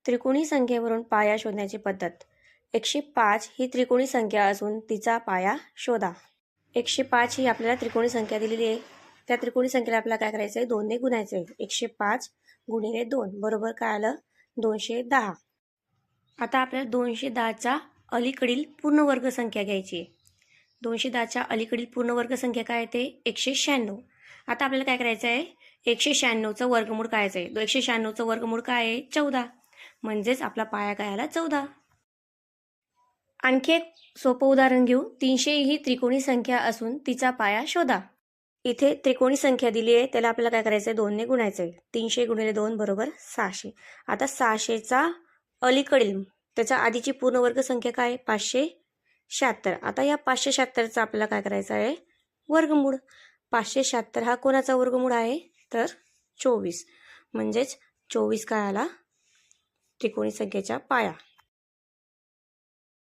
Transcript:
त्रिकोणी संख्येवरून पाया शोधण्याची पद्धत. 105 ही त्रिकोणी संख्या असून तिचा पाया शोधा. 105 ही आपल्याला त्रिकोणी संख्या दिलेली आहे. त्या त्रिकोणी संख्येला आपल्याला काय करायचं आहे? 2 ने गुणायचं आहे. 105 गुणिले 2 बरोबर काय आलं? 210. आता आपल्याला 210च्या अलीकडील पूर्ण वर्ग संख्या घ्यायची आहे. 210च्या अलीकडील पूर्ण वर्ग संख्या काय येते? 196. आता आपल्याला काय करायचं आहे? 196चं वर्गमूळ काढायचं आहे. 196चं वर्गमूळ काय आहे? 14. म्हणजेच आपला पाया काय आला? 14. आणखी एक सोपं उदाहरण घेऊ. 300 ही त्रिकोणी संख्या असून तिचा पाया शोधा. इथे त्रिकोणी संख्या दिली आहे, त्याला आपल्याला काय करायचं आहे? 2 ने गुणायचं आहे. 300 गुणिले 2 बरोबर 600. आता 600चा अलीकडील त्याच्या आधीची पूर्ण वर्ग संख्या काय आहे? 576. आता या 576चा आपल्याला काय करायचं आहे? वर्गमूळ. 576 हा कोणाचा वर्गमूळ आहे? तर 24. म्हणजेच 24 काय आला? त्रिकोणी संख्येचा पाया.